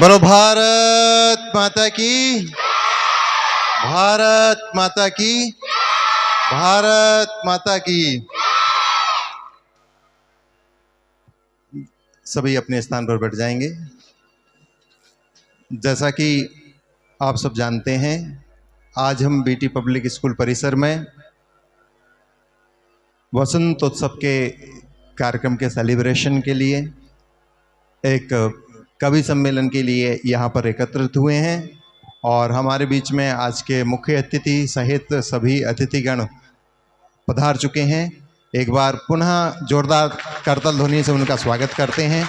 बोलो भारत माता की, भारत माता की, भारत माता की। सभी अपने स्थान पर बैठ जाएंगे। जैसा कि आप सब जानते हैं, आज हम बीटी पब्लिक स्कूल परिसर में वसंतोत्सव के कार्यक्रम के सेलिब्रेशन के लिए, एक कवि सम्मेलन के लिए यहाँ पर एकत्रित हुए हैं। और हमारे बीच में आज के मुख्य अतिथि सहित सभी अतिथिगण पधार चुके हैं। एक बार पुनः जोरदार करताल ध्वनि से उनका स्वागत करते हैं।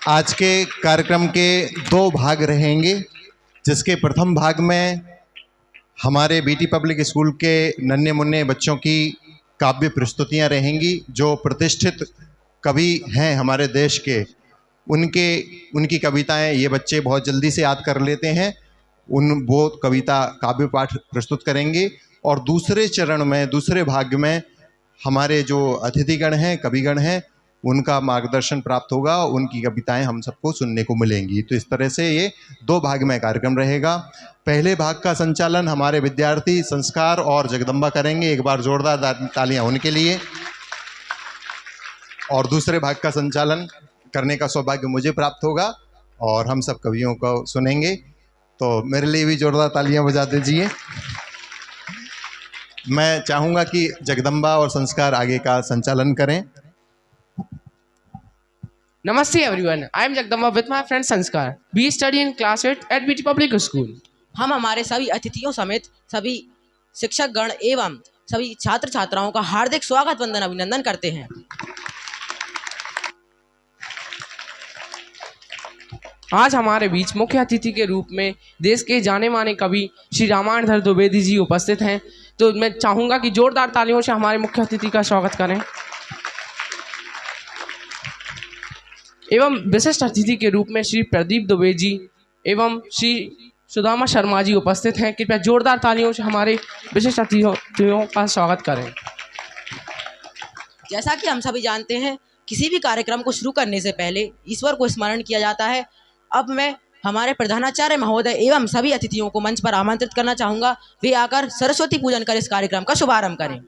आज के कार्यक्रम के दो भाग रहेंगे, जिसके प्रथम भाग में हमारे बीटी पब्लिक स्कूल के नन्हे मुन्ने बच्चों की काव्य प्रस्तुतियां रहेंगी। जो प्रतिष्ठित कवि हैं हमारे देश के, उनकी कविताएं ये बच्चे बहुत जल्दी से याद कर लेते हैं। वो कविता काव्य पाठ प्रस्तुत करेंगे। और दूसरे चरण में, दूसरे भाग में हमारे जो अतिथिगण हैं, कविगण हैं, उनका मार्गदर्शन प्राप्त होगा। उनकी कविताएं हम सबको सुनने को मिलेंगी। तो इस तरह से ये दो भाग में कार्यक्रम रहेगा। पहले भाग का संचालन हमारे विद्यार्थी संस्कार और जगदम्बा करेंगे। एक बार जोरदार तालियां उनके लिए। और दूसरे भाग का संचालन करने का सौभाग्य मुझे प्राप्त होगा और हम सब कवियों को सुनेंगे। तो मेरे लिए भी जोरदार तालियां बजा दीजिए। मैं चाहूँगा कि जगदम्बा और संस्कार आगे का संचालन करें। Namaste everyone. I am Jagdamba with my friend Sanskar. We study in class 8 at BT Public School. हम हमारे सभी अतिथियों समेत सभी शिक्षक गण एवं सभी छात्र छात्राओं का हार्दिक स्वागत वंदन अभिनंदन करते हैं। आज हमारे बीच मुख्य अतिथि के रूप में देश के जाने माने कवि श्री रामायणधर द्विवेदी जी उपस्थित हैं। तो मैं चाहूँगा कि जोरदार तालियों से हमारे मुख्य अतिथि का स्वागत करें। एवं विशिष्ट अतिथि के रूप में श्री प्रदीप दुबे जी एवं श्री सुदामा शर्मा जी उपस्थित हैं। कृपया जोरदार तालियों से हमारे विशिष्ट अतिथियों का स्वागत करें। जैसा कि हम सभी जानते हैं, किसी भी कार्यक्रम को शुरू करने से पहले ईश्वर को स्मरण किया जाता है। अब मैं हमारे प्रधानाचार्य महोदय एवं सभी अतिथियों को मंच पर आमंत्रित करना चाहूँगा। वे आकर सरस्वती पूजन कर इस कार्यक्रम का शुभारंभ करें।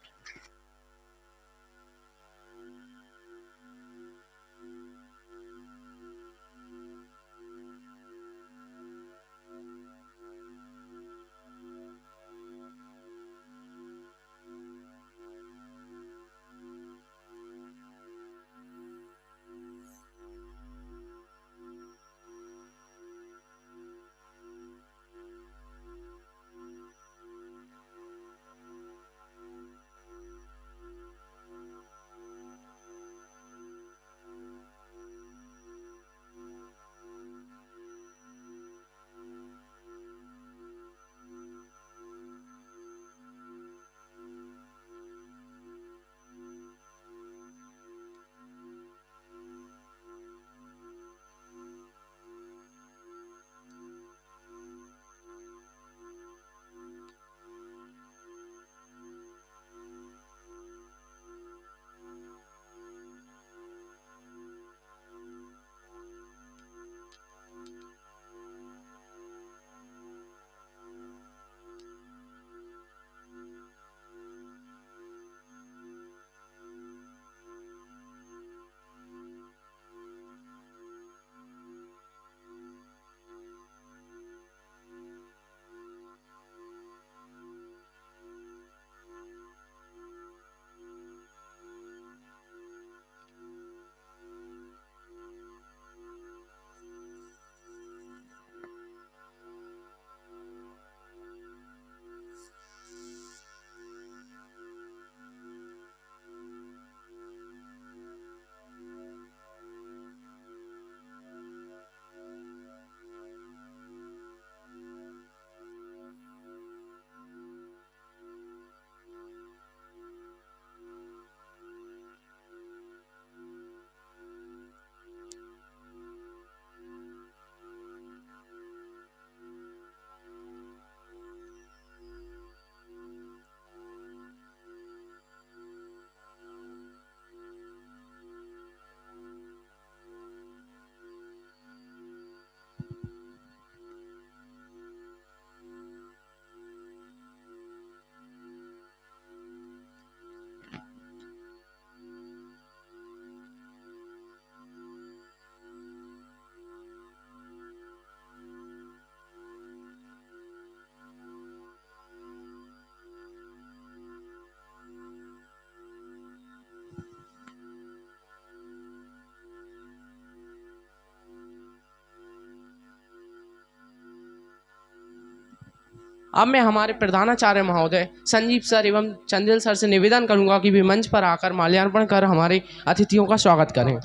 अब मैं हमारे प्रधानाचार्य महोदय संजीव सर एवं चंदिल सर से निवेदन करूंगा कि वे मंच पर आकर माल्यार्पण कर हमारे अतिथियों का स्वागत करें।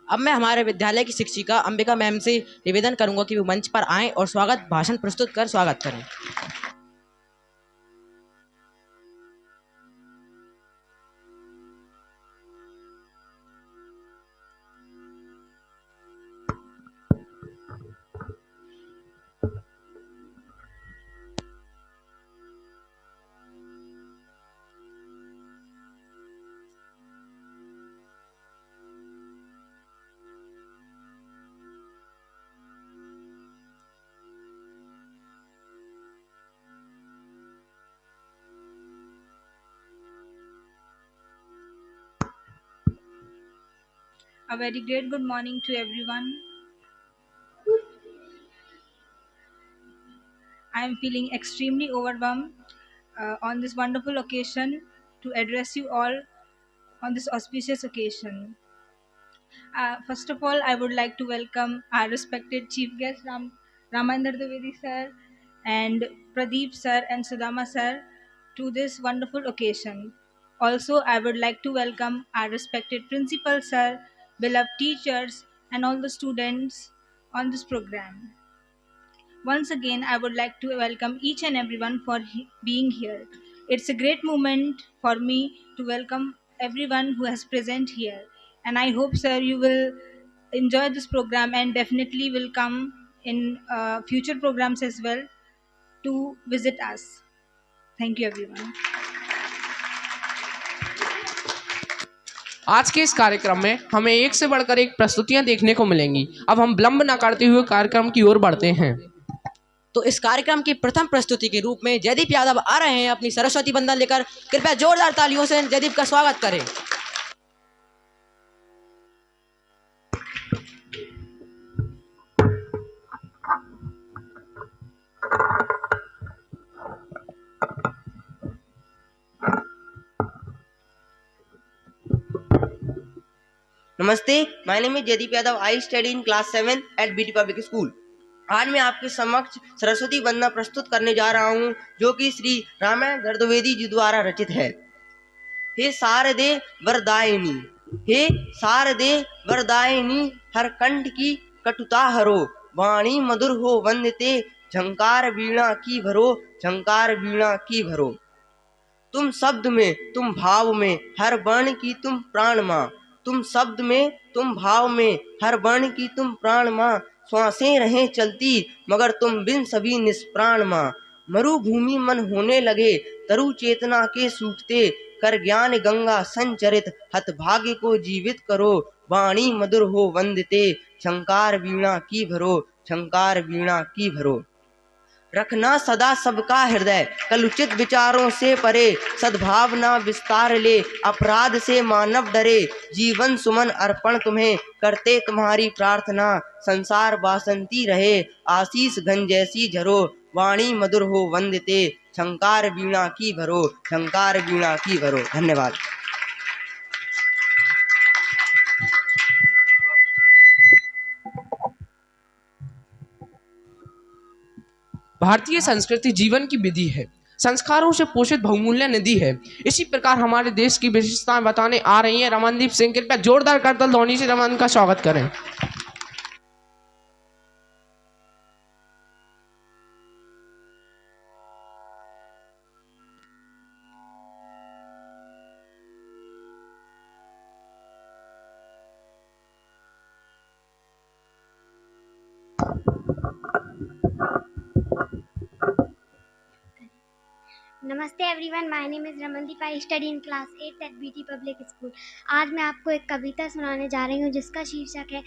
अब मैं हमारे विद्यालय की शिक्षिका अंबिका मैम से निवेदन करूंगा कि वो मंच पर आएं और स्वागत भाषण प्रस्तुत कर स्वागत करें। A very great good morning to everyone. I am feeling extremely overwhelmed on this wonderful occasion to address you all on this auspicious occasion. First of all, I would like to welcome our respected chief guest Ramendra Dwivedi sir and Pradeep sir and Sudama sir to this wonderful occasion. Also, I would like to welcome our respected principal sir, beloved teachers, and all the students on this program. Once again, I would like to welcome each and everyone for being here. It's a great moment for me to welcome everyone who has present here. And I hope, sir, you will enjoy this program and definitely will come in future programs as well to visit us. Thank you, everyone. आज के इस कार्यक्रम में हमें एक से बढ़कर एक प्रस्तुतियां देखने को मिलेंगी। अब हम विलंब न करते हुए कार्यक्रम की ओर बढ़ते हैं। तो इस कार्यक्रम की प्रथम प्रस्तुति के रूप में जयदीप यादव आ रहे हैं अपनी सरस्वती वंदन लेकर। कृपया जोरदार तालियों से जयदीप का स्वागत करें। नमस्ते, my name is Jaideep Yadav. I study in class 7 at BT public school. आज मैं आपके समक्ष सरस्वती वंदना प्रस्तुत करने जा रहा हूँ, जो कि श्री रामायण द्विवेदी जी द्वारा रचित है। हे शारदे वरदायिनी, हे शारदे वरदायिनी, हर कंठ की कटुता हरो, वाणी मधुर हो वंदते, झंकार वीणा की भरो, झंकार वीणा की भरो। तुम शब्द में, तुम भाव में, हर वर्ण की तुम प्राण माँ। तुम शब्द में, तुम भाव में, हर वर्ण की तुम प्राण माँ। श्वासें रहें चलती, मगर तुम बिन सभी निष्प्राण माँ। मरुभूमि मन होने लगे, तरु चेतना के सूखते, कर ज्ञान गंगा संचरित, हतभाग्य को जीवित करो, वाणी मधुर हो वंदते, झंकार वीणा की भरो, झंकार वीणा की भरो। रखना सदा सबका हृदय, कलुषित विचारों से परे, सद्भावना विस्तार ले, अपराध से मानव डरे, जीवन सुमन अर्पण तुम्हें, करते तुम्हारी प्रार्थना, संसार वासंती रहे, आशीष घन जैसी झरो, वाणी मधुर हो वंदिते, झंकार वीणा की भरो, झंकार वीणा की भरो। धन्यवाद। भारतीय संस्कृति जीवन की विधि है, संस्कारों से पोषित बहुमूल्य नदी है। इसी प्रकार हमारे देश की विशेषताएं बताने आ रही हैं रमनदीप सिंह। कृपया जोरदार करताल ध्वनि से रमन का स्वागत करें। नमस्ते everyone, my name is Ramandeep. I study in class 8 at BT public school. आज मैं आपको एक कविता सुनाने जा रही हूँ जिसका शीर्षक है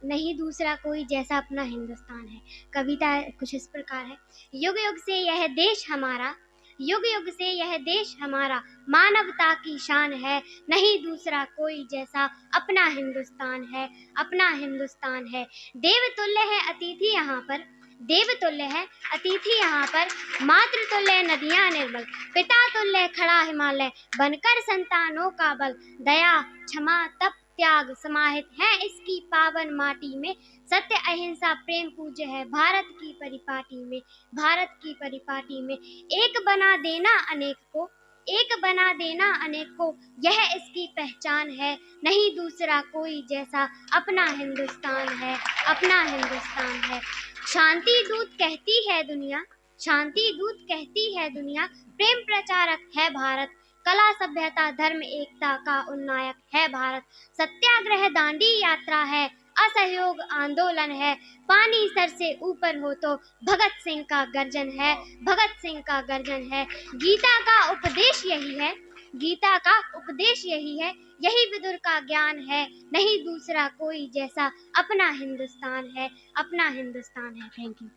नहीं दूसरा कोई जैसा अपना हिंदुस्तान है। कविता कुछ इस प्रकार है। युग युग से यह देश हमारा, युग युग से यह देश हमारा, मानवता की शान है, नहीं दूसरा कोई जैसा अपना हिंदुस्तान है, अपना हिंदुस्तान है। देवतुल्य है अतिथि यहाँ पर, देवतुल्य है अतिथि यहाँ पर, मातृतुल्य नदियाँ निर्मल, पिता तुल्य खड़ा हिमालय, बनकर संतानों का बल, दया क्षमा तप त्याग समाहित है इसकी पावन माटी में, सत्य अहिंसा प्रेम पूज्य है भारत की परिपाटी में, भारत की परिपाटी में। एक बना देना अनेक को, एक बना देना अनेक को, यह इसकी पहचान है, नहीं दूसरा कोई जैसा अपना हिंदुस्तान है, अपना हिंदुस्तान है। शांति दूत कहती है दुनिया, शांति दूत कहती है दुनिया, प्रेम प्रचारक है भारत, कला सभ्यता धर्म एकता का उन्नायक है भारत। सत्याग्रह दांडी यात्रा है, असहयोग आंदोलन है, पानी सर से ऊपर हो तो भगत सिंह का गर्जन है, भगत सिंह का गर्जन है। गीता का उपदेश यही है, गीता का उपदेश यही है, यही विदुर का ज्ञान है, नहीं दूसरा कोई जैसा अपना हिंदुस्तान है, अपना हिंदुस्तान है। Thank you.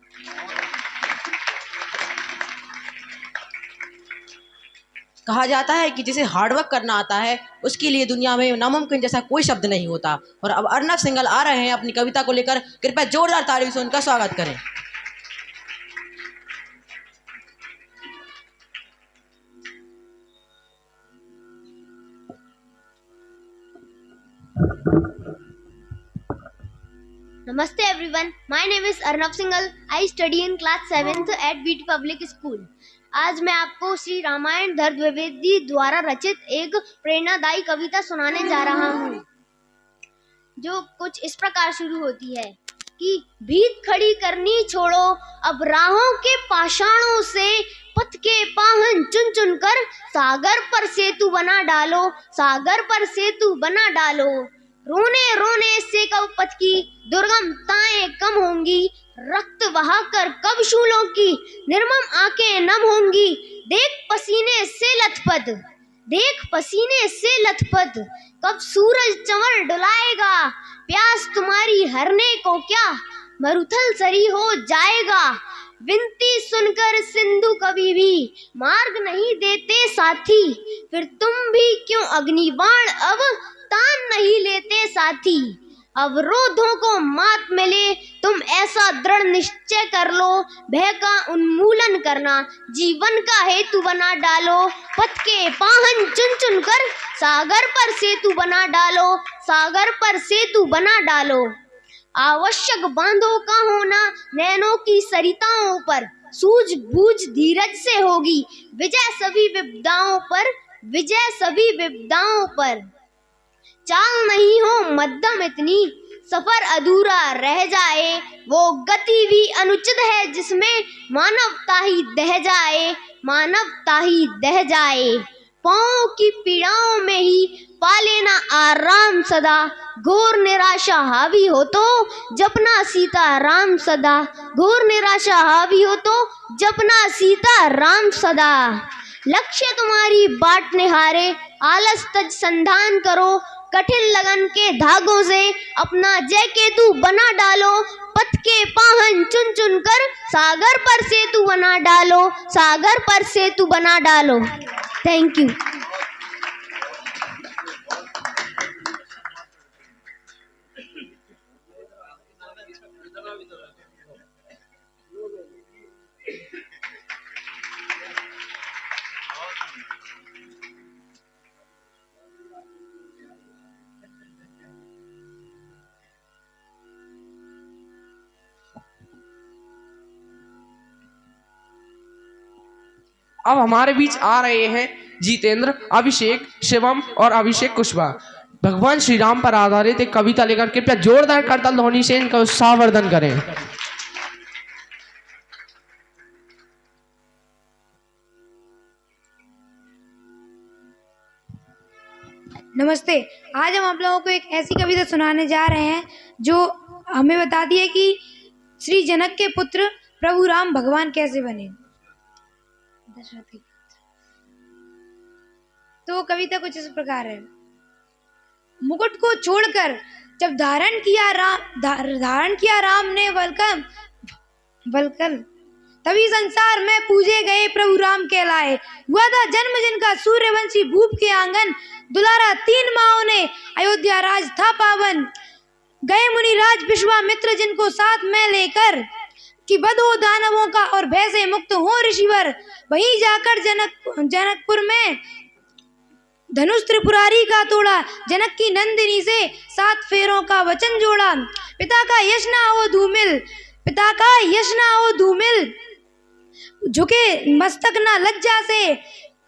कहा जाता है कि जिसे हार्डवर्क करना आता है उसके लिए दुनिया में नामुमकिन जैसा कोई शब्द नहीं होता। और अब अर्नब सिंघल आ रहे हैं अपनी कविता को लेकर, कृपया जोरदार तालियों से उनका स्वागत करें। Namaste everyone, my name is Arnab Singhal. I study in class 7th at BT Public School. आज मैं आपको श्री रामायण धर द्विवेदी द्वारा रचित एक प्रेरणादायी कविता सुनाने जा रहा हूँ, जो कुछ इस प्रकार शुरू होती है कि भीत खड़ी करनी छोड़ो अब राहों के पाषाणों से, पथ के पाहन चुन चुन कर सागर पर सेतु बना डालो, सागर पर सेतु बना डालो। रोने रोने से कब पथ की दुर्गमताएं कम होंगी, रक्त बहाकर कब शूलों की निर्मम आंखें नम होंगी। देख पसीने से लथपथ, देख पसीने से लथपथ, कब सूरज चंवर डुलाएगा, प्यास तुम्हारी हरने को क्या मरुथल सरी हो जाएगा। विनती सुनकर सिंधु कभी भी मार्ग नहीं देते साथी, फिर तुम भी क्यों अग्निबाण अब तान नहीं लेते साथी। अवरोधों को मात मिले तुम ऐसा दृढ़ निश्चय कर लो, भय का उन्मूलन करना जीवन का हेतु बना डालो। पथ के पाहन चुन चुन कर सागर पर सेतु बना डालो, सागर पर सेतु बना डालो। आवश्यक बांधों का होना नैनों की सरिताओं पर, सूझबूझ धीरज से होगी विजय सभी विपदाओं पर, विजय सभी विपदाओं पर। चाल नहीं हो मध्यम इतनी सफर अधूरा रह जाए, वो गति भी अनुचित है जिसमें मानवता ही दह जाए, मानवता ही दह जाए। पाँव की पीड़ाओं में ही पा लेना आराम सदा, घोर निराशा हावी हो तो जपना सीता राम सदा, घोर निराशा हावी हो तो जपना सीता राम सदा। लक्ष्य तुम्हारी बाट निहारे आलस तज संधान करो, कठिन लगन के धागों से अपना जय केतु बना डालो। पथ के पाहन चुन चुन कर सागर पर सेतु बना डालो, सागर पर सेतु बना डालो। Thank you. अब हमारे बीच आ रहे हैं जितेंद्र, अभिषेक, शिवम और अभिषेक कुशवाहा। भगवान श्री राम पर आधारित एक कविता लेकर कृपया जोरदार करताल ध्वनि से इनका उत्साहवर्धन करें। नमस्ते। आज हम आप लोगों को एक ऐसी कविता सुनाने जा रहे हैं जो हमें बताती है कि श्री जनक के पुत्र प्रभु राम भगवान कैसे बने। तो कविता कुछ इस प्रकार है। मुकुट को छोड़कर जब धारण किया राम ने वलकल तभी संसार में पूजे गए प्रभु राम कहलाए। हुआ था जन्म जिनका सूर्यवंशी भूप के आंगन, दुलारा 3 माहों ने अयोध्या राज था पावन। गए मुनिराज विश्वामित्र जिनको साथ में लेकर, कि वध हो दानवों का और भय से मुक्त हो ऋषिवर। वहीं जाकर जनकपुर में धनुष त्रिपुरारी का तोड़ा, जनक की नंदिनी से 7 फेरों का वचन जोड़ा। पिता का यश ना हो धूमिल, झुके मस्तक ना लज्जा से,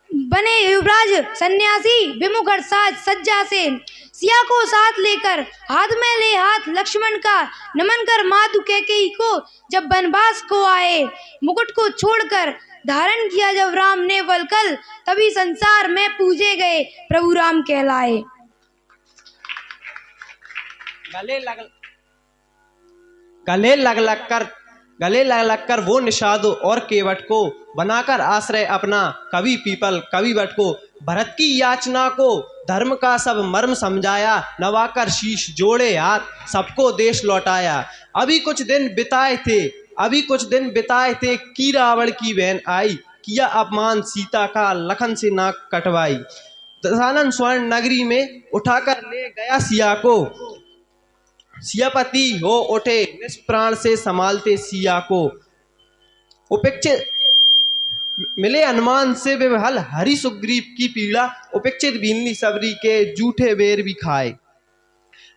बने युवराज सन्यासी विमुख साज सज्जा से। सिया को साथ लेकर हाथ में ले हाथ लक्ष्मण का, नमन कर मातु कैकेयी को जब वनवास को आए। मुकुट को छोड़कर धारण किया जब राम ने वलकल, तभी संसार में पूजे गए प्रभु राम कहलाए। गले लग कर वो निषादो और केवट को, बनाकर आश्रय अपना कवि पीपल कवि वट को। भरत की याचना को धर्म का सब मर्म समझाया, नवाकर शीश जोड़े हाथ सबको देश लौटाया। अभी कुछ दिन बिताए थे कि रावण की बहन आई, किया अपमान सीता का लखन से नाक कटवाई। दशानन स्वर्ण नगरी में उठाकर ले गया सिया को, सियापति हो उठे निष्प्राण से संभालते सिया को। उपेक्षित मिले हनुमान से विवहल हरि सुग्रीव की पीड़ा, उपेक्षित भीलनी सबरी के जूठे बेर भी खाए।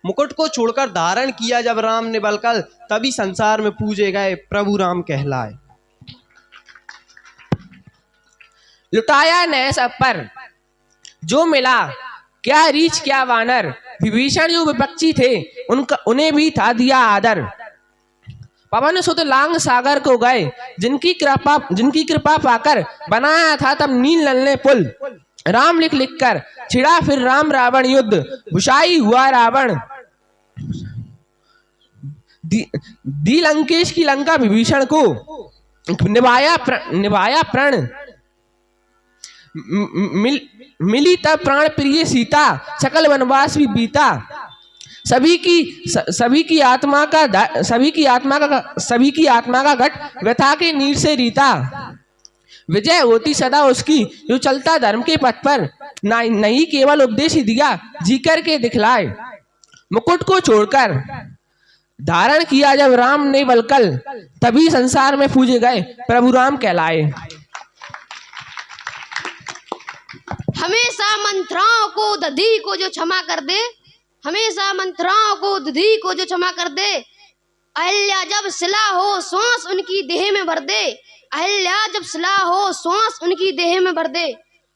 मुकुट को छोड़कर धारण किया जब राम ने बलकल, तभी संसार में पूजे गए प्रभु राम कहलाए। लुटाया नए सब पर जो मिला, क्या रीछ क्या वानर। विभीषण जो विपक्षी थे उन्हें भी था दिया आदर। पवन सुत लांग सागर को गए, जिनकी कृपा पाकर बनाया था तब नील नल ने पुल। राम लिख कर छिड़ा फिर राम रावण युद्ध, बुशाई हुआ रावण। दी लंकेश की लंका विभीषण को, निभाया प्रण। मिली तब प्राण प्रिय सीता, सकल वनवास भी बीता। सभी की आत्मा का घट व्यथा के नीर से रीता। विजय होती सदा उसकी जो चलता धर्म के पथ पर, नहीं केवल उपदेश ही दिया जी कर के दिखलाए। मुकुट को छोड़कर धारण किया जब राम ने वलकल, तभी संसार में पूजे गए प्रभु राम कहलाए। हमेशा मंत्राओं को दधी को जो क्षमा कर दे, हमेशा मंत्राओं को दधी को जो क्षमा कर दे। अहिल्या जब सिला हो श्वास उनकी देह में भर दे, अहिल्या जब सिला हो श्वास उनकी देह में भर दे।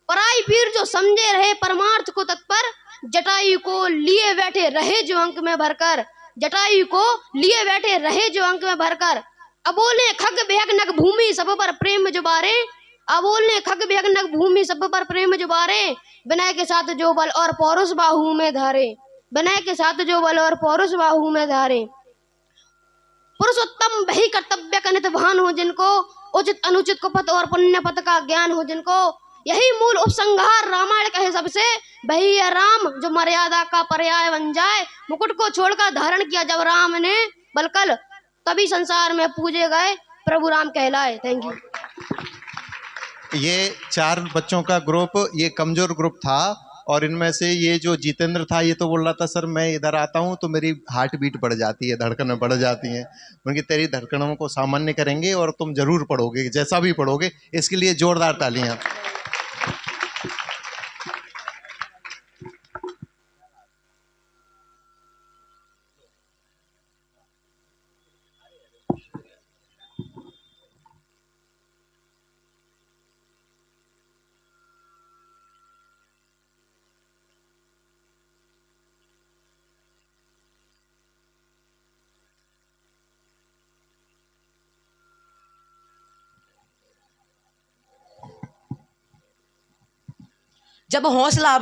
पराई पीर जो समझे रहे परमार्थ को तत्पर, जटायु को लिए बैठे रहे जो अंक में भरकर, जटायु को लिए बैठे रहे जो अंक में भरकर। अबोले खग बेहग नग भूमि सब पर प्रेम जुबारे, अबोले खग बेहग नग भूमि सब पर प्रेम जुबारे। विनय के साथ जो बल और पौरुष बाहु में धारे, विनय के साथ जो बल और पौरुष बाहु में धारे। पुरुषोत्तम वही कर्तव्य का नितभान हो जिनको, उचित अनुचित को पथ और पुण्य पथ का ज्ञान हो जिनको। यही मूल उपसंहार रामायण कहे सबसे, वही है राम जो मर्यादा का पर्याय बन जाए। मुकुट को छोड़कर धारण किया जब राम ने बलकल, तभी संसार में पूजे गए प्रभु राम कहलाए। Thank you. ये 4 बच्चों का ग्रुप, ये कमज़ोर ग्रुप था और इनमें से ये जो जितेंद्र था ये तो बोल रहा था सर मैं इधर आता हूँ तो मेरी हार्ट बीट बढ़ जाती है, धड़कनें बढ़ जाती हैं। उनकी तेरी धड़कनों को सामान्य करेंगे और तुम ज़रूर पढ़ोगे, जैसा भी पढ़ोगे। इसके लिए ज़ोरदार तालियां। जब हौसला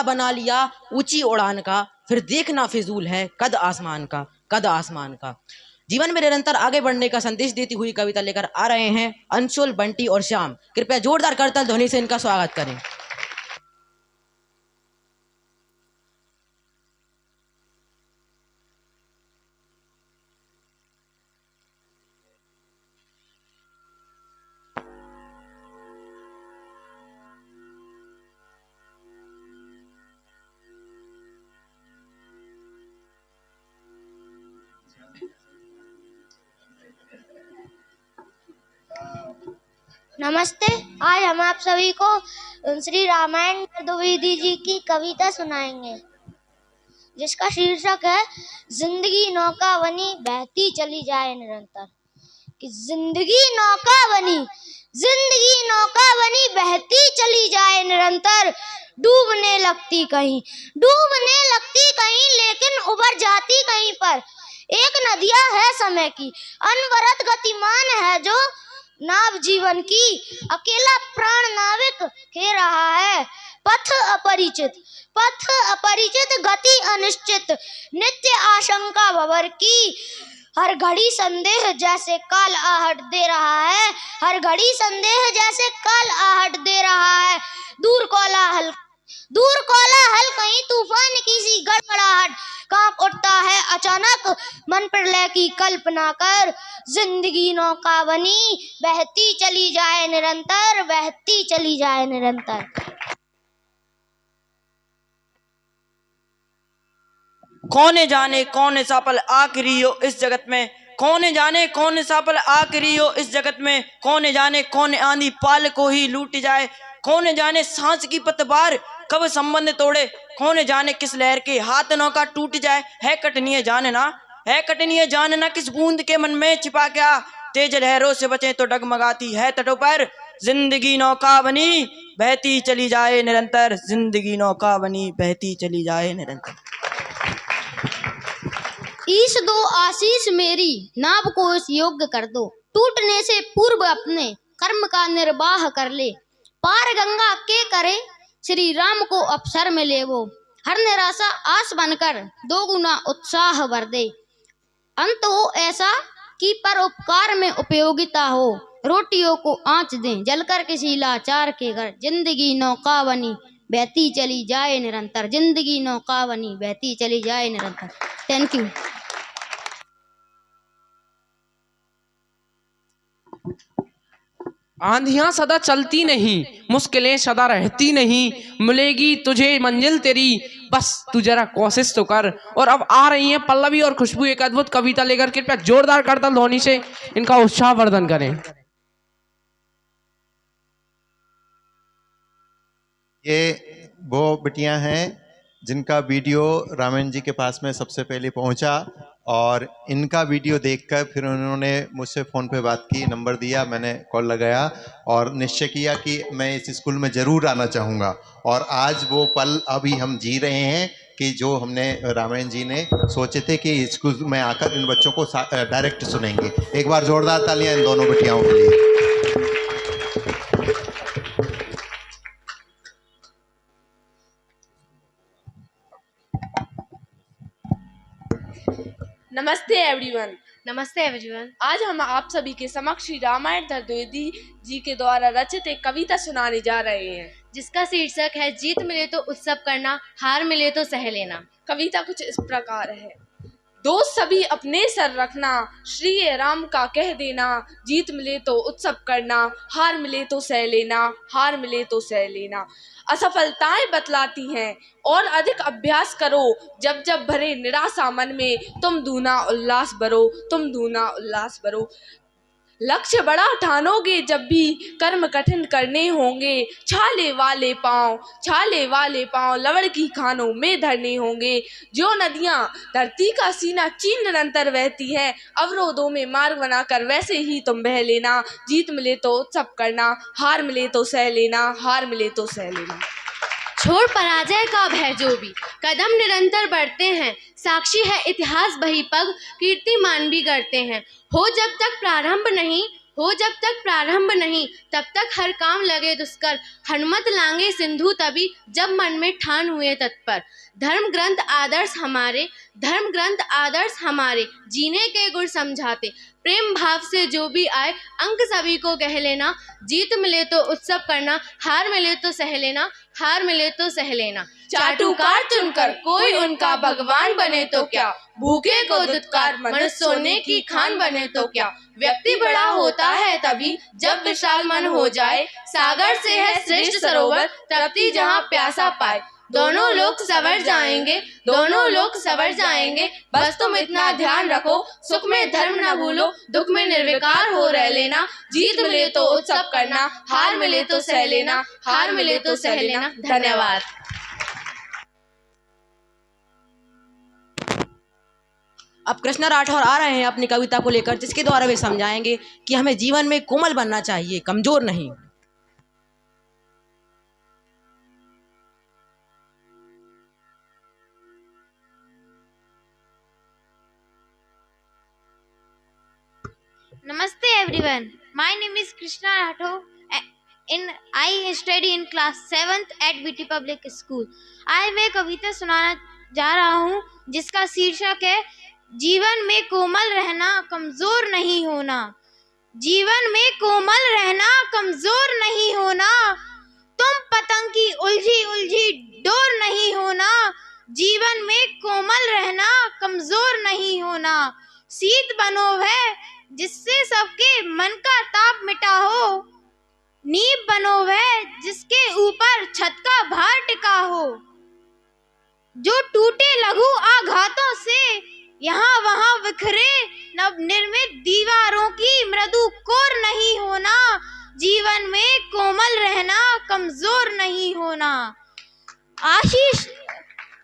बना लिया ऊंची उड़ान का, फिर देखना फिजूल है कद आसमान का। जीवन में निरंतर आगे बढ़ने का संदेश देती हुई कविता लेकर आ रहे हैं अंशुल, बंटी और श्याम। कृपया जोरदार करताल ध्वनि से इनका स्वागत करें। नमस्ते। आज हम आप सभी को श्री रामायण द्विवेदी जी की कविता सुनाएंगे, जिसका शीर्षक है जिंदगी नौका बनी बहती चली जाए निरंतर। कि जिंदगी नौका बनी बहती चली जाए निरंतर, डूबने लगती कहीं लेकिन उबर जाती कहीं पर। एक नदिया है समय की, अनवरत गतिमान है जो नाव जीवन की, अकेला प्राण नाविक खे रहा है पथ अपरिचित गति अनिश्चित, नित्य आशंका भंवर की। हर घड़ी संदेह जैसे काल आहट दे रहा है, दूर कोलाहल कहीं तूफान की सी गड़बड़ाहट, कांप उठता है अचानक मन प्रलय की कल्पना कर। जिंदगी नौका बनी बहती चली जाए निरंतर। कौन जाने कौन सफल आखिरी हो इस जगत में, कौन जाने कौन सफल आखिरी हो इस जगत में। कौन जाने कौन आंधी पाल को ही लूट जाए, कौन जाने सांस की पतवार कब संबंध तोड़े। कौन जाने किस लहर के हाथ नौका टूट जाए। है कटनीय जानना किस बूंद के मन में छिपा क्या, तेज लहरों से बचे तो डगमगाती है तटों पर। जिंदगी नौका बनी बहती चली जाए निरंतर, जिंदगी नौका बनी बहती चली जाए निरंतर। ईश दो आशीष मेरी, नाव को इस योग्य कर दो, टूटने से पूर्व अपने कर्म का निर्वाह कर ले। पार गंगा के करे श्री राम को अवसर मिले वो, हर निराशा आस बनकर दो गुना उत्साह भर दे। अंत हो ऐसा कि पर उपकार में उपयोगिता हो, रोटियों को आंच दें जलकर किसी लाचार के घर। जिंदगी नौका बनी बहती चली जाए निरंतर, जिंदगी नौका बनी बहती चली जाए निरंतर। Thank you. आंधियां सदा चलती नहीं, मुश्किलें सदा रहती नहीं, मिलेगी तुझे मंजिल तेरी बस तू जरा कोशिश तो कर। और अब आ रही हैं पल्लवी और खुशबू एक अद्भुत कविता लेकर। कृपया जोरदार करताल ध्वनि से इनका उत्साहवर्धन करें। ये वो बिटियां हैं जिनका वीडियो रामायण जी के पास में सबसे पहले पहुंचा और इनका वीडियो देखकर फिर उन्होंने मुझसे फ़ोन पे बात की, नंबर दिया, मैंने कॉल लगाया और निश्चय किया कि मैं इस स्कूल में ज़रूर आना चाहूँगा। और आज वो पल अभी हम जी रहे हैं कि जो हमने रामायण जी ने सोचे थे कि स्कूल में आकर इन बच्चों को डायरेक्ट सुनेंगे। एक बार जोरदार तालियां इन दोनों बिटियाओं के लिए। नमस्ते एवरीवन। नमस्ते एवरीवन। आज हम आप सभी के समक्ष श्री रामायण द्विवेदी जी के द्वारा रचित एक कविता सुनाने जा रहे हैं। जिसका शीर्षक है जीत मिले तो उत्सव करना, हार मिले तो सह लेना। कविता कुछ इस प्रकार है। दोस्त सभी अपने सर रखना, श्री राम का कह देना, जीत मिले तो उत्सव करना, हार मिले तो सह लेना, हार मिले तो सह लेना। असफलताएं बतलाती हैं और अधिक अभ्यास करो, जब जब भरे निराशा मन में तुम दूना उल्लास भरो, तुम दूना उल्लास भरो। लक्ष्य बड़ा ठानोगे जब भी कर्म कठिन करने होंगे, छाले वाले पांव लवड़ की खानों में धरने होंगे। जो नदियां धरती का सीना चीर निरंतर बहती है, अवरोधों में मार्ग बनाकर वैसे ही तुम बह लेना। जीत मिले तो उत्सव करना, हार मिले तो सह लेना, हार मिले तो सह लेना। छोड़ पराजय का भय जो भी कदम निरंतर बढ़ते हैं, साक्षी है इतिहास बही पग, कीर्तिमान भी करते हैं। हो जब तक प्रारंभ नहीं तब तक हर काम लगे दुष्कर, हनुमत लांगे सिंधु तभी जब मन में ठान हुए तत्पर। धर्म ग्रंथ आदर्श हमारे जीने के गुण समझाते, प्रेम भाव से जो भी आए अंक सभी को कह लेना। जीत मिले तो उत्सव करना, हार मिले तो सह लेना, हार मिले तो सह लेना। चाटुकार चुनकर कोई उनका भगवान बने तो क्या, भूखे को दुत्कार मनुष्य सोने की खान बने तो क्या। व्यक्ति बड़ा होता है तभी जब विशाल मन हो जाए, सागर से है श्रेष्ठ सरोवर तृप्ति जहाँ प्यासा पाए। दोनों लोग सवर जाएंगे, बस तुम इतना ध्यान रखो, सुख में धर्म न भूलो, दुख में निर्विकार हो रह लेना। जीत मिले तो उत्सव करना, हार मिले तो सह लेना, हार मिले तो सह लेना। धन्यवाद। अब कृष्णा राठौर आ रहे हैं अपनी कविता को लेकर, जिसके द्वारा वे समझाएंगे कि हमें जीवन में कोमल बनना चाहिए, कमजोर नहीं। Namaste everyone. My name is Krishna Rathore. I study in class 7th at BT Public School. आज मैं कविता सुनाना जा रहा हूँ जिसका शीर्षक है जीवन में कोमल रहना, कमजोर नहीं होना। जीवन में कोमल रहना, कमजोर नहीं होना। तुम पतंग की उलझी डोर नहीं होना। जीवन में कोमल रहना, कमजोर नहीं होना। शीत बनो वह जिससे सबके मन का ताप मिटा हो। नींव बनो वह जिसके ऊपर छत का भार टिका हो। जो टूटे लघु आघातों से यहाँ वहाँ बिखरे, नव निर्मित दीवारों की मृदु कोर नहीं होना। जीवन में कोमल रहना, कमजोर नहीं होना। आशीष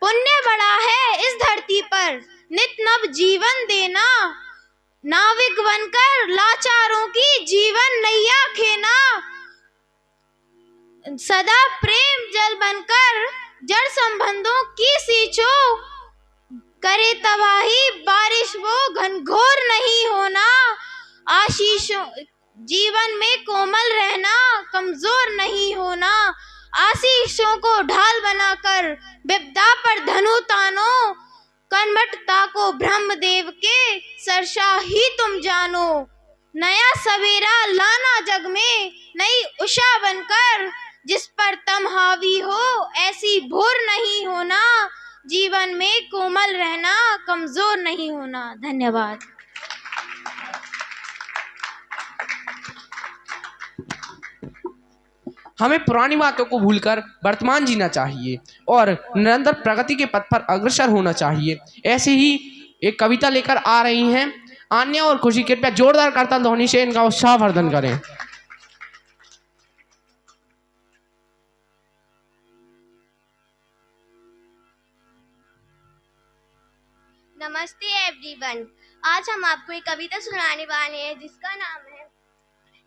पुण्य बड़ा है इस धरती पर, नित नव जीवन देना। नाविक बनकर लाचारों की जीवन नैया खेना। सदा प्रेम जल बनकर जड़ संबंधों की सींचो। करे तबाही बारिश वो घनघोर नहीं होना। आशीषों जीवन में कोमल रहना, कमजोर नहीं होना। आशीषों को ढाल बनाकर विपदा पर धनु तानो। कनमटता को ब्रह्मदेव के सरसा ही तुम जानो। नया सवेरा लाना जग में नई उषा बनकर, जिस पर तुम हावी हो ऐसी भोर नहीं होना। जीवन में कोमल रहना, कमजोर नहीं होना। धन्यवाद। हमें पुरानी बातों को भूलकर वर्तमान जीना चाहिए और निरंतर प्रगति के पथ पर अग्रसर होना चाहिए। ऐसे ही एक कविता लेकर आ रही हैं आन्या और खुशी। कृपया जोरदार करताल ध्वनि से इनका उत्साहवर्धन करें। नमस्ते एवरीवन। आज हम आपको एक कविता सुनाने वाले हैं जिसका नाम है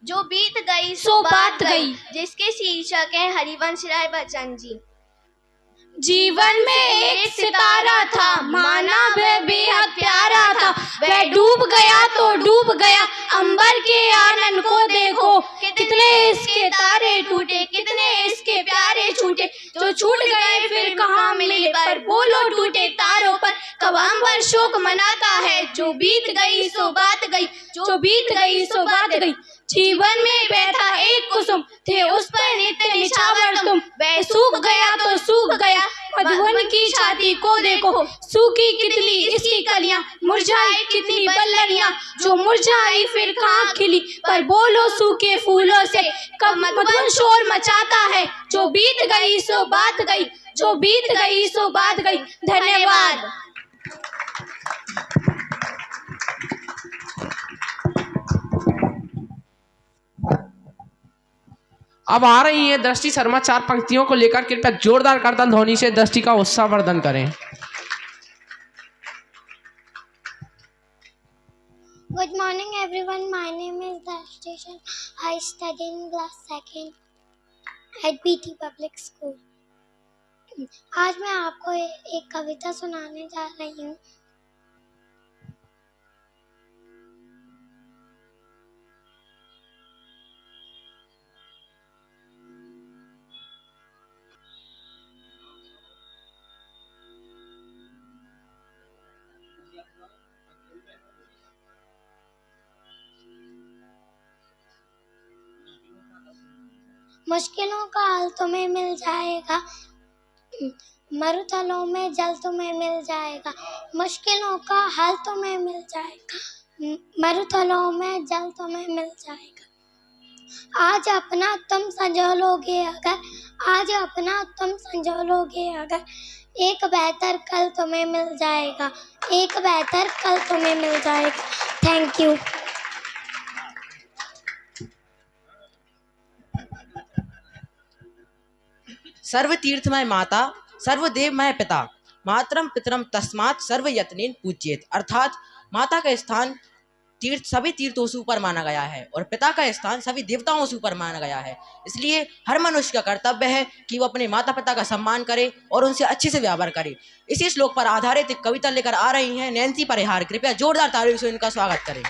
जो बीत गई सो बात गई, जिसके शीर्षक है हरिवंश राय बच्चन जी। जीवन में एक सितारा था, माना वह बेहद प्यारा था। वह डूब गया तो डूब गया, अंबर के आनंद को देखो। कितने इसके तारे टूटे, कितने इसके प्यारे छूटे। जो छूट गए फिर कहाँ मिले, पर बोलो टूटे तारों पर कब अंबर शोक मनाता है, जो बीत गई सो बात गई, जो बीत गई सो बात गई। जीवन में बैठा एक कुसुम, थे उस पर नित्य निछावर तुम, वह सूख गया तो सूख गया, मधुवन की छाती को देखो, सूखी कितनी इसकी कलियां, मुरझाई कितनी बल्लरियां, जो मुरझाई फिर कहाँ खिली, पर बोलो सूखे फूलों से, कब मधुवन शोर मचाता है, जो बीत गई सो बात गई, जो बीत गई सो बात गई। धन्यवाद। अब आ रही है दृष्टि शर्मा, 4 पंक्तियों को लेकर कृपया जोरदार करताल ध्वनि से दृष्टि का उत्साहवर्धन करें। Good morning everyone, my name is Drashti Sharma. I study in class 2nd at BT Public School. आज मैं आपको एक कविता सुनाने जा रही हूँ। मुश्किलों का हल तुम्हें मिल जाएगा, मरुथलों में जल तुम्हें मिल जाएगा, मुश्किलों का हल तुम्हें मिल जाएगा, मरुथलों में जल तुम्हें मिल जाएगा। आज अपना तुम संजोलोगे अगर, आज अपना तुम संजोलोगे अगर, एक बेहतर कल तुम्हें मिल जाएगा, एक बेहतर कल तुम्हें मिल जाएगा। Thank you. सर्व तीर्थमय माता, सर्वदेवमय पिता, मातरम पितरम तस्मात् सर्व यत्नेन पूज्येत। अर्थात माता का स्थान तीर्थ सभी तीर्थों से ऊपर माना गया है और पिता का स्थान सभी देवताओं से ऊपर माना गया है। इसलिए हर मनुष्य का कर्तव्य है कि वो अपने माता पिता का सम्मान करे और उनसे अच्छे से व्यवहार करे। इसी श्लोक पर आधारित एक कविता लेकर आ रही हैं नैन्सी परिहार। कृपया जोरदार तालियों से इनका स्वागत करें।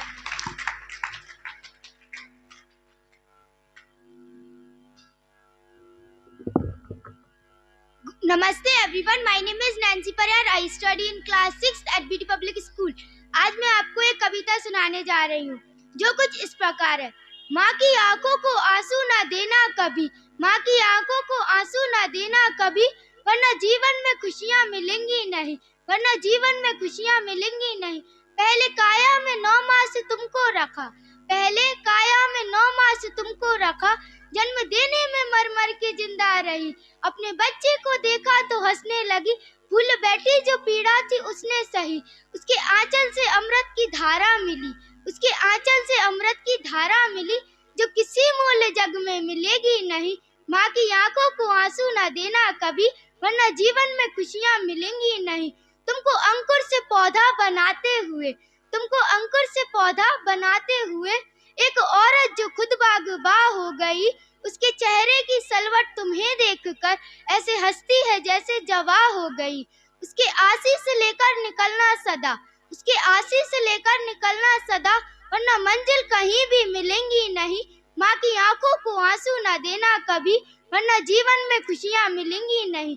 Namaste everyone, my name is Nancy Pariyar. I study in class 6th at BT Public School. आज मैं आपको एक कविता सुनाने जा रही हूँ जो कुछ इस प्रकार है। माँ की आंखों को आंसू ना देना कभी, माँ की आंखों को आंसू ना देना कभी, वरना जीवन में खुशियाँ मिलेंगी नहीं, वरना जीवन में खुशियाँ मिलेंगी नहीं। पहले काया में 9 माह से तुमको रखा, पहले काया में 9 माह से तुमको रखा, जन्म देने में मर मर के जिंदा रही। अपने बच्चे को देखा तो हंसने लगी, भूल बैठी जो पीड़ा थी उसने सही। उसके आंचल से अमृत की धारा मिली, उसके आंचल से अमृत की धारा मिली, जो किसी मूल्य जग में मिलेगी नहीं। माँ की आंखों को आंसू ना देना कभी, वरना जीवन में खुशियाँ मिलेंगी नहीं। तुमको अंकुर से पौधा बनाते हुए, तुमको अंकुर से पौधा बनाते हुए, एक औरत जो खुद बागबा हो गई, उसके चेहरे की सलवट तुम्हें देखकर ऐसे हंसती है जैसे जवा हो गई। उसके आशीष लेकर निकलना सदा, उसके आशीष लेकर निकलना सदा, वरना मंजिल कहीं भी मिलेंगी नहीं। माँ की आंखों को आंसू ना देना कभी, वरना जीवन में खुशियाँ मिलेंगी नहीं।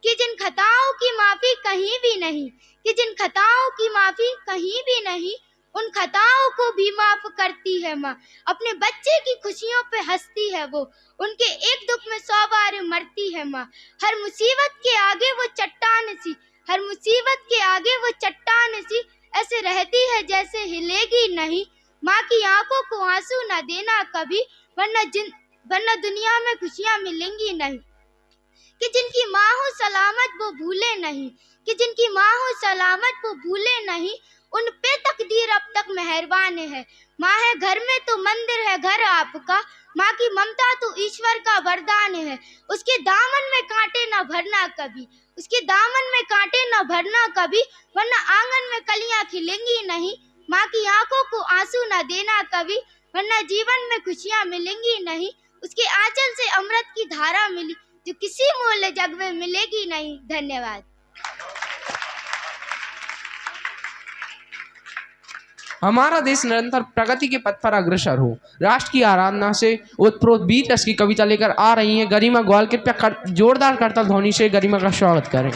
कि जिन खताओं की माफी कहीं भी नहीं, कि जिन खताओं की माफी कहीं भी नहीं, उन खताओं को भी माफ करती है माँ। अपने बच्चे की खुशियों पे हंसती है वो, उनके एक दुख में 100 बार मरती है माँ। हर मुसीबत के आगे वो चट्टान सी, हर मुसीबत के आगे वो चट्टान सी, ऐसे रहती है जैसे हिलेगी नहीं। माँ की आंखों को आंसू ना देना कभी, वरना दुनिया में खुशियाँ मिलेंगी नहीं। कि जिनकी माँ हो सलामत वो भूले नहीं, कि जिनकी माँ हो सलामत वो भूले नहीं, उन पे तकदीर अब तक मेहरबान है। माँ है घर में तो मंदिर है घर आपका, माँ की ममता तो ईश्वर का वरदान है। उसके दामन में कांटे न भरना कभी, उसके दामन में कांटे न भरना कभी, वरना आंगन में कलियां खिलेंगी नहीं। माँ की आंखों को आंसू न देना कभी, वरना जीवन में खुशियाँ मिलेंगी नहीं। उसके आंचल से अमृत की धारा मिली, जो किसी मूल्य जग में मिलेगी नहीं। धन्यवाद। हमारा देश निरंतर प्रगति के पथ पर अग्रसर हो, राष्ट्र की आराधना से उत्प्रोत 20 रस की कविता लेकर आ रही हैं गरिमा ग्वाल। कृपया जोरदार करताल ध्वनि से गरिमा का स्वागत करें।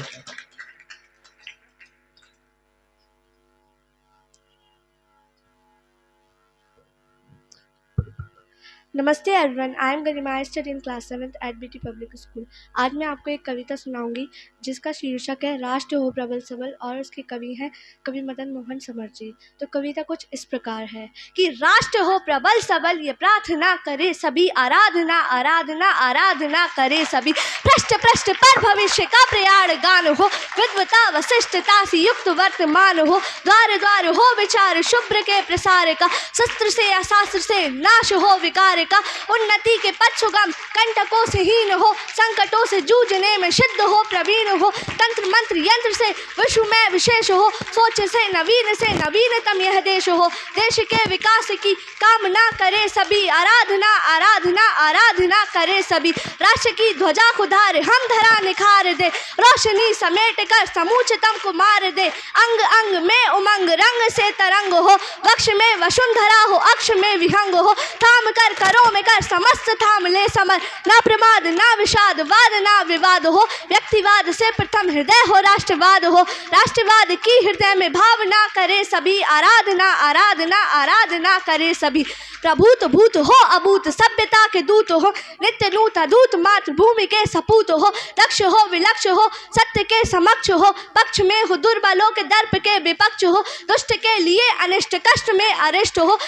नमस्ते everyone, I am Garima, I study in class 7th at BT public school. आज मैं आपको एक कविता सुनाऊंगी जिसका शीर्षक है राष्ट्र हो प्रबल सबल और उसके कवि हैं कवि मदन मोहन समर्थ जी। तो कविता कुछ इस प्रकार है कि राष्ट्र हो प्रबल सबल ये प्रार्थना करे सभी, आराधना आराधना आराधना करे सभी। पृष्ठ पृष्ठ पर भविष्य का प्रयाण गान हो, विद्वता वशिष्ठता से युक्त वर्तमान हो। द्वार द्वार हो विचार शुभ्र के प्रसार का, शस्त्र से या शास्त्र से नाश हो विकार का। उन्नति के पथ सुगम कंटकों से हीन हो, संकटों से जूझने में सिद्ध हो प्रवीण हो। तंत्र मंत्र यंत्र से विश्व में विशेष हो, सोच से नवीनतम यह देश हो। देश के विकास की कामना करे सभी, आराधना आराधना आराधना करे सभी। राष्ट्र की ध्वजा को धारे हम धरा निखार दे, रोशनी समेट कर समूचतम को मार दे। अंग अंग में उमंग रंग से तरंग हो, वक्ष में वसुंधरा हो अक्ष में विहंग हो। थाम कर करो में कर समस्त थाम ले समर, ना प्रमाद ना विषाद वाद ना विवाद हो। व्यक्तिवाद से प्रथम हृदय हो राष्ट्रवाद हो, राष्ट्रवाद की हृदय में भावना करे सभी। आराधना आराधना आराधना करे सभी। प्रभूत भूत हो अभूत सभ्यता के दूत हो, नित्य नूत अदूत मातृभूमि के सपूत हो। लक्ष्य हो विलक्ष हो सत्य के समक्ष हो, पक्ष में हो दुर्बलों के दर्प के विपक्ष हो। दुष्ट के लिए अनिष्ट कष्ट में अरिष्ट हो,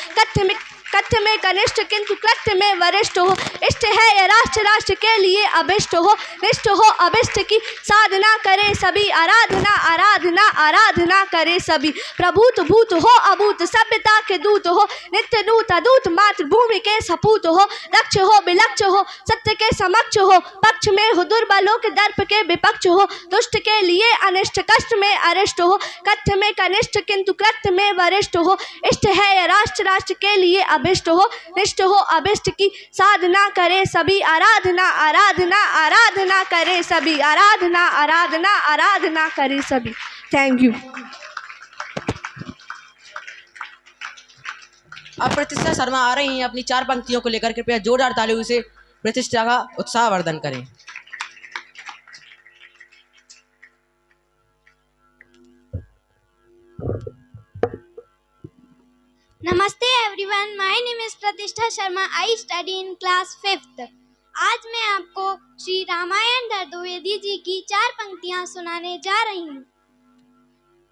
कथ्य में कनिष्ठ किंतु कृत्य में वरिष्ठ हो। इष्ट है यह राष्ट्र राष्ट्र के लिए अभिष्ट हो, निष्ठ हो अभिष्ट की साधना करे सभी। आराधना आराधना आराधना करे सभी। प्रभूत भूत हो अभूत सभ्यता के दूत हो, नित्य नूत अदूत मातृभूमि के सपूत हो। लक्ष्य हो विलक्ष हो सत्य के समक्ष हो, पक्ष में हो दुर्बलों के दर्प के विपक्ष हो। दुष्ट के लिए अनिष्ट कष्ट में अरिष्ट हो, कथ्य में कनिष्ठ किंतु कृत्य में वरिष्ठ हो। इष्ट है यह राष्ट्र राष्ट्र के लिए अभिष्ट हो, निष्ठ हो अभिष्ट की साधना करे सभी। आराधना आराधना आराधना करे सभी। आराधना आराधना आराधना करे सभी। Thank you. अब प्रतिष्ठा शर्मा आ रही हैं अपनी 4 पंक्तियों को लेकर, कृपया जोरदार तालियों से प्रतिष्ठा का उत्साहवर्धन करें। नमस्ते एवरीवन, माय नेम इज प्रतिष्ठा शर्मा, आई स्टडी इन क्लास 5th। आज मैं आपको श्री रामायण द्विवेदी जी की 4 पंक्तियां सुनाने जा रही हूँ।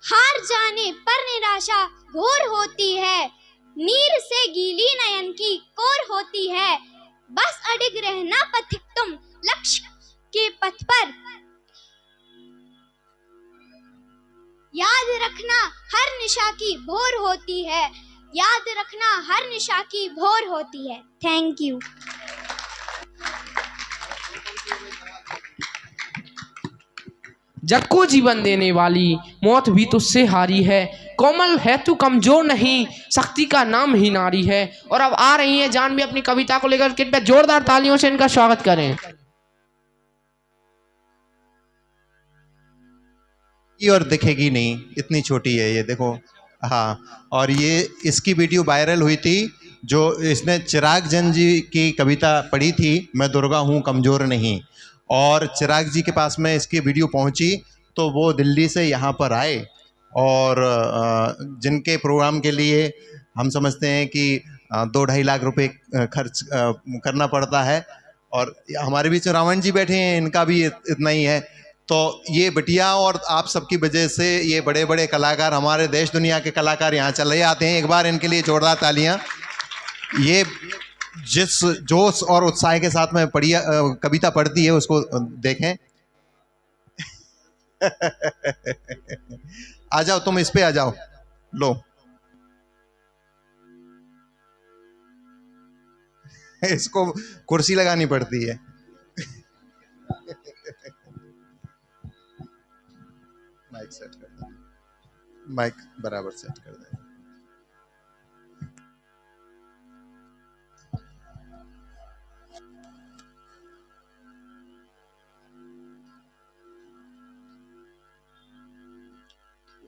हार जाने पर निराशा घोर होती है, नीर से गीली नयन की कोर होती है। बस अडिग रहना पथिक तुम लक्ष्य के पथ पर, याद रखना हर निशा की भोर होती है। याद रखना हर निशा की भोर होती है। Thank you. जग को जीवन देने वाली मौत भी तुझसे हारी है। कोमल है तू कमजोर नहीं, शक्ति का नाम ही नारी है। और अब आ रही हैं जानवी अपनी कविता को लेकर, कृपया जोरदार तालियों से इनका स्वागत करें। और दिखेगी नहीं, इतनी छोटी है ये, देखो। हाँ, और ये इसकी वीडियो वायरल हुई थी जो इसने चिराग जन जी की कविता पढ़ी थी, मैं दुर्गा हूँ कमज़ोर नहीं। और चिराग जी के पास में इसकी वीडियो पहुँची तो वो दिल्ली से यहाँ पर आए, और जिनके प्रोग्राम के लिए हम समझते हैं कि 2-2.5 लाख रुपए खर्च करना पड़ता है। और हमारे बीच रावण जी बैठे हैं, इनका भी इतना ही है। तो ये बिटिया और आप सबकी वजह से ये बड़े बड़े कलाकार, हमारे देश दुनिया के कलाकार यहाँ चले आते हैं। एक बार इनके लिए जोरदार तालियां। ये जिस जोश और उत्साह के साथ में कविता पढ़ती है उसको देखें। आ जाओ, तुम इस पे आ जाओ, लो। इसको कुर्सी लगानी पड़ती है। माइक सेट कर दे, माइक बराबर सेट कर दे।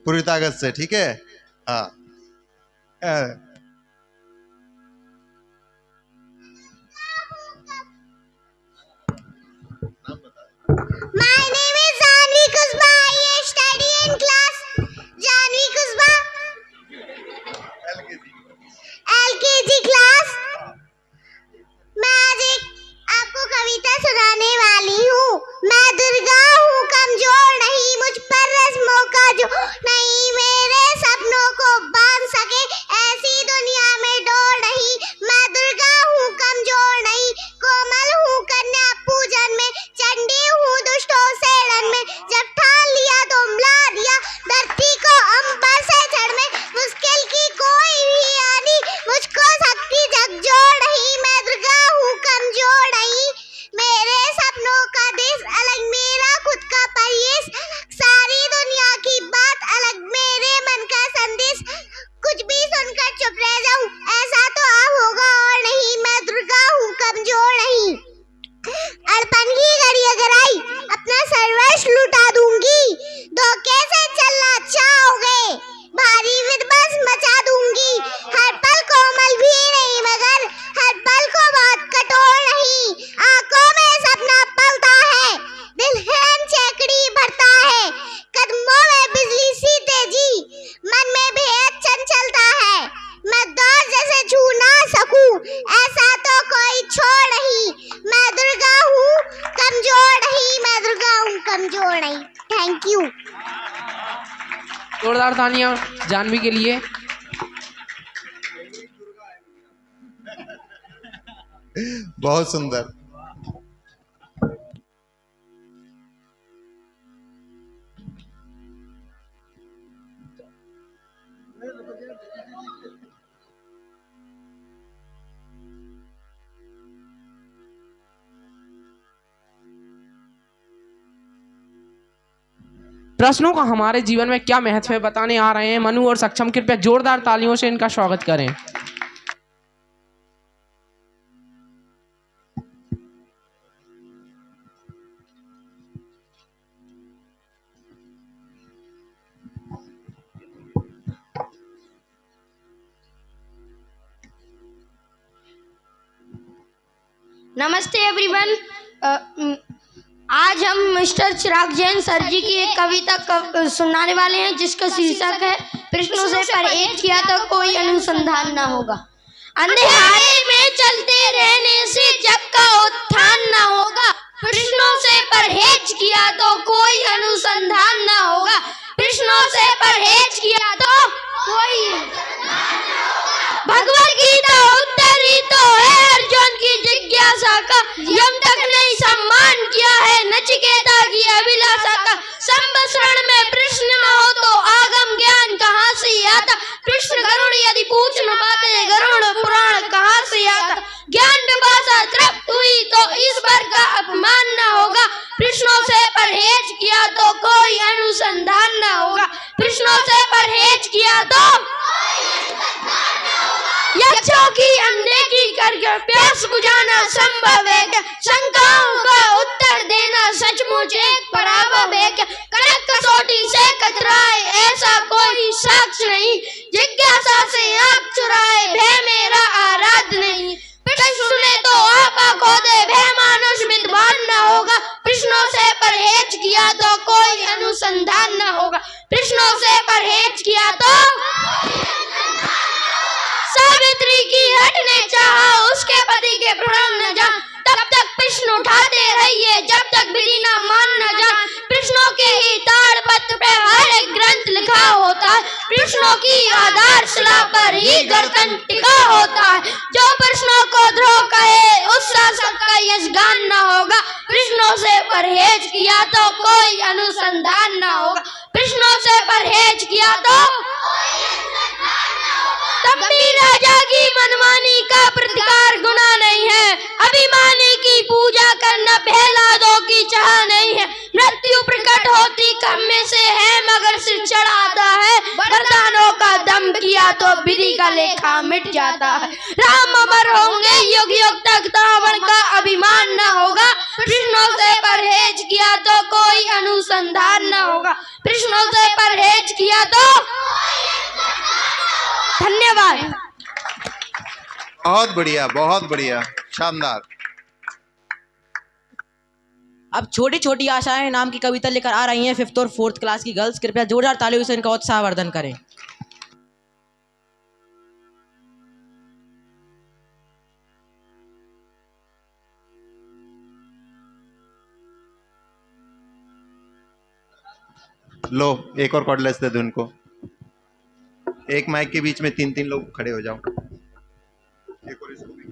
पूरी ताकत से, ठीक है। हाँ, My name is Janvi Kusba. I study in class Janvi Kusba LKG class. कमजोर नहीं। Thank you. जोरदार तालियां जानवी के लिए। बहुत सुंदर। प्रश्नों का हमारे जीवन में क्या महत्व है बताने आ रहे हैं मनु और सक्षम। कृपया जोरदार तालियों से इनका स्वागत करें। नमस्ते एवरीवन। आज हम मिस्टर चिराग जैन सर जी की एक कविता सुनाने वाले हैं जिसका शीर्षक है प्रश्नों से परहेज किया तो कोई अनुसंधान न होगा। अंधेरे में चलते रहने से जग का उत्थान न होगा। प्रश्नों से परहेज किया तो कोई अनुसंधान न होगा। प्रश्नों से परहेज किया तो कोई। भगवद गीता उत्तर ही तो है अर्जुन की जिज्ञासा का। यम तक नहीं सम्मान किया है नचिकेता की अभिलाषा का। संवत्सरण में प्रश्न न हो तो आगम ज्ञान कहाँ से आता। कृष्ण गरुड़ यदि पूछ न पाते गरुड़ पुराण कहाँ से आता। ज्ञान पिपासा तृप्त हुई तो ईश्वर का अपमान न होगा। प्रश्नों से परहेज किया तो कोई अनुसंधान न होगा। प्रश्नों से परहेज किया तो यक्षों की अनदेखी करके प्यास बुझाना संभव है क्या। शंकाओं का उत्तर देना सचमुच एक पराभव है क्या। कड़क कसौटी से कतराए ऐसा कोई साक्ष्य नहीं। जिज्ञासा से आँख चुराए भय मेरा आराध नहीं। प्रश्न सुने तो आपा खोदे भय मानुष विद्वान न होगा। प्रश्नों से परहेज किया तो कोई अनुसंधान न होगा। प्रश्नों से परहेज किया तो सावित्री की हट ने चाहा उसके पति के प्राण न जा। तब तक प्रश्न उठाते रहिए जब तक विधि न मान न जा। प्रश्नों के ही ताड़पत्र पे हर एक ग्रंथ लिखा होता है। प्रश्नों की आधारशिला पर ही गणतंत्र टिका होता है। जो प्रश्नों को द्रोह कहे उस शासक का यशगान न होगा। प्रश्नों से परहेज किया तो कोई अनुसंधान न होगा। प्रश्नों से परहेज किया तो तंबी राजा की मनमानी का प्रतिकार गुनाह नहीं है। अभिमानी की पूजा करना प्रहलादों की चाह नहीं है। मृत्यु प्रकट होती कम में से है मगर सिर चढ़ाता है। वरदानों का दम किया तो विधि का लेखा मिट जाता है। राम अमर होंगे युग युग तक रावण का अभिमान न होगा। प्रश्नों से परहेज किया तो कोई अनुसंधान न होगा। प्रश्नों से परहेज किया तो धन्यवाद। बहुत बढ़िया शानदार। अब छोटी छोटी आशाएं नाम की कविता लेकर आ रही हैं 5th और 4th क्लास की गर्ल्स। कृपया जोरदार तालियों से इनका उत्साहवर्धन करें। लो एक और कॉर्डलेस दे दो इनको। एक माइक के बीच में 3-3 लोग खड़े हो जाओ। एक और इसको भी।